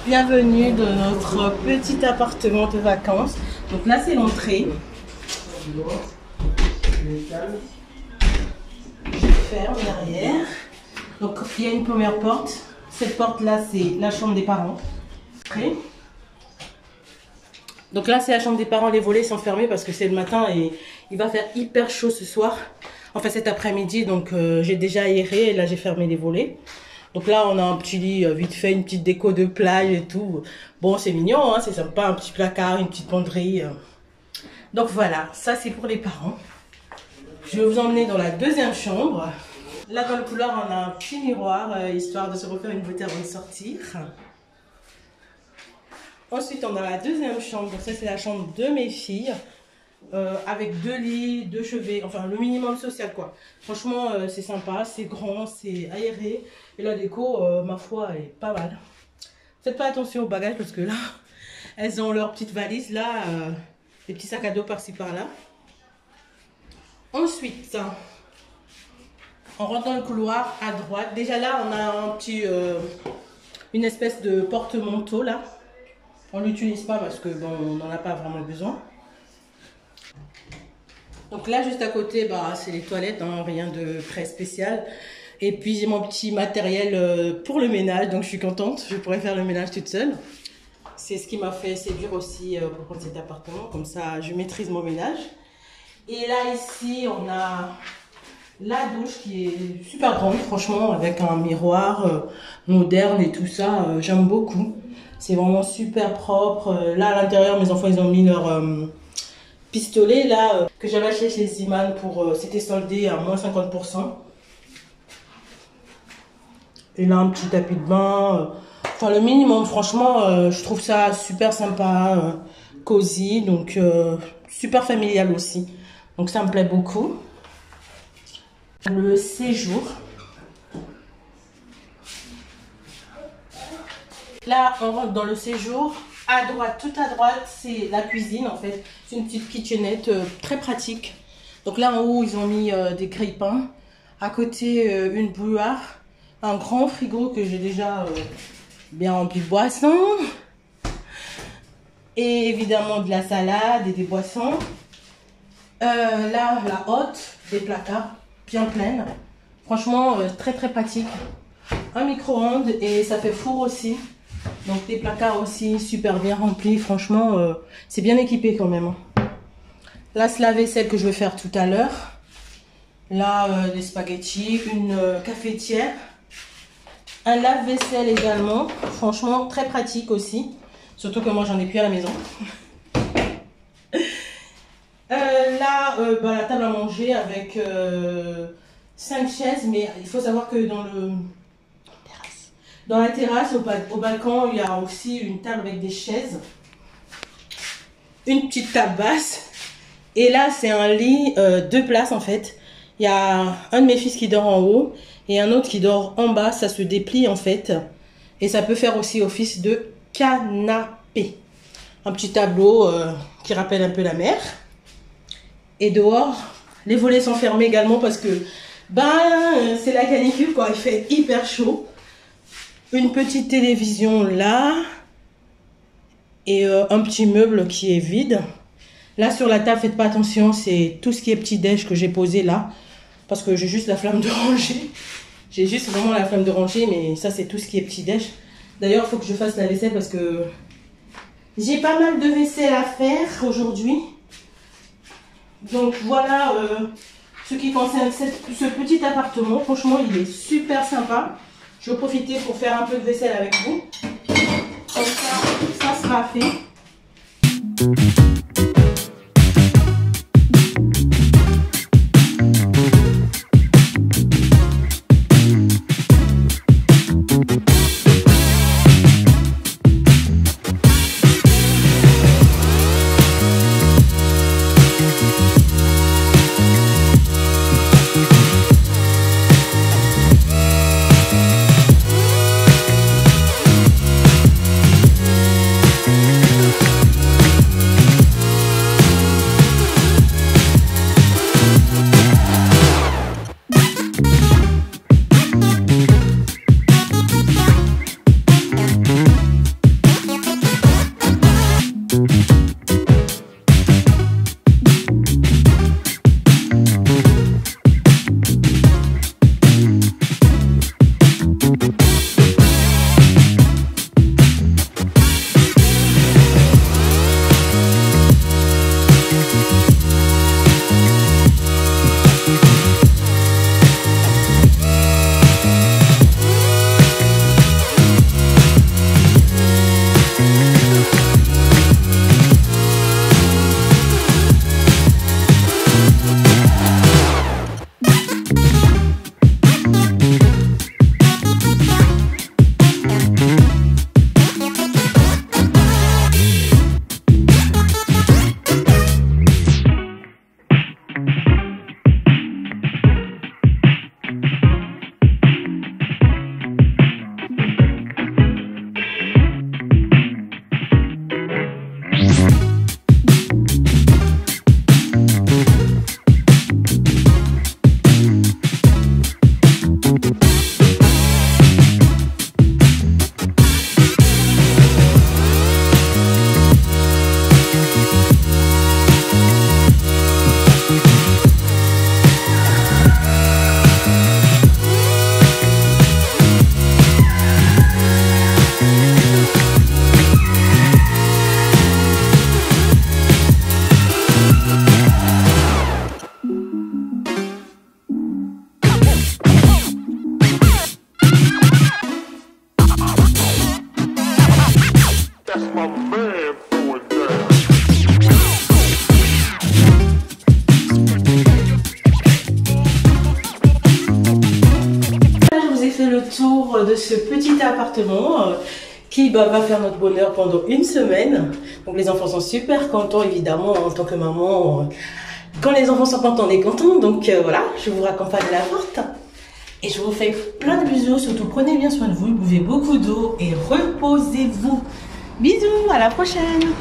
Bienvenue dans notre petit appartement de vacances. Donc là c'est l'entrée. Je ferme derrière. Donc il y a une première porte. Cette porte là c'est la chambre des parents. Donc là c'est la chambre des parents. Les volets sont fermés parce que c'est le matin et il va faire hyper chaud ce soir. Enfin cet après-midi, donc j'ai déjà aéré et là j'ai fermé les volets. Donc là, on a un petit lit vite fait, une petite déco de plage et tout. Bon, c'est mignon, hein, c'est sympa, un petit placard, une petite penderie. Donc voilà, ça c'est pour les parents. Je vais vous emmener dans la deuxième chambre. Là, dans le couloir, on a un petit miroir, histoire de se refaire une beauté avant de sortir. Ensuite, on a la deuxième chambre. Donc ça, c'est la chambre de mes filles. Avec 2 lits, 2 chevets, enfin le minimum social quoi. Franchement c'est sympa, c'est grand, c'est aéré et la déco ma foi est pas mal. Faites pas attention aux bagages parce que là elles ont leur petite valise là, des petits sacs à dos par-ci par-là. Ensuite on rentre dans le couloir à droite. Déjà là on a un petit une espèce de porte-manteau là. On l'utilise pas parce que bon on n'en a pas vraiment besoin. Donc là, juste à côté, bah, c'est les toilettes, hein, rien de très spécial. Et puis, j'ai mon petit matériel pour le ménage, donc je suis contente. Je pourrais faire le ménage toute seule. C'est ce qui m'a fait séduire aussi pour prendre cet appartement. Comme ça, je maîtrise mon ménage. Et là, ici, on a la douche qui est super grande, franchement, avec un miroir moderne et tout ça. J'aime beaucoup. C'est vraiment super propre. Là, à l'intérieur, mes enfants, ils ont mis leur... pistolet là que j'avais acheté chez Ziman pour c'était soldé à moins 50%. Et là un petit tapis de bain, enfin le minimum franchement je trouve ça super sympa, cosy, donc super familial aussi, donc ça me plaît beaucoup. Le séjour, là on rentre dans le séjour. À droite, tout à droite, c'est la cuisine en fait. C'est une petite kitchenette très pratique. Donc là en haut, ils ont mis des grille-pains. À côté, une bouilloire. Un grand frigo que j'ai déjà bien rempli de boissons. Et évidemment de la salade et des boissons. Là, la hotte, des placards bien pleines. Franchement, très très pratique. Un micro-ondes et ça fait four aussi. Donc des placards aussi super bien remplis, franchement c'est bien équipé quand même. Là c'est la vaisselle que je vais faire tout à l'heure. Là des spaghettis, une cafetière, un lave-vaisselle également, franchement très pratique aussi. Surtout que moi j'en ai plus à la maison. Là la table à manger avec 5 chaises, mais il faut savoir que dans la terrasse, au balcon, il y a aussi une table avec des chaises. Une petite table basse. Et là, c'est un lit 2 places en fait. Il y a un de mes fils qui dort en haut et un autre qui dort en bas. Ça se déplie en fait. Et ça peut faire aussi office de canapé. Un petit tableau qui rappelle un peu la mer. Et dehors, les volets sont fermés également parce que c'est la canicule quoi. Il fait hyper chaud. Une petite télévision là et un petit meuble qui est vide. Là sur la table, faites pas attention, c'est tout ce qui est petit déj que j'ai posé là parce que j'ai juste la flamme de ranger. J'ai juste vraiment la flamme de ranger, mais ça c'est tout ce qui est petit déj. D'ailleurs, il faut que je fasse la vaisselle parce que j'ai pas mal de vaisselle à faire aujourd'hui. Donc voilà ce qui concerne ce petit appartement. Franchement, il est super sympa. Je vais profiter pour faire un peu de vaisselle avec vous. Comme ça sera fait. appartement qui va faire notre bonheur pendant une semaine. Donc les enfants sont super contents, évidemment, en tant que maman. Quand les enfants sont contents, on est content. Donc voilà, je vous raccompagne la porte. Et je vous fais plein de bisous. Surtout, prenez bien soin de vous, buvez beaucoup d'eau et reposez-vous. Bisous, à la prochaine.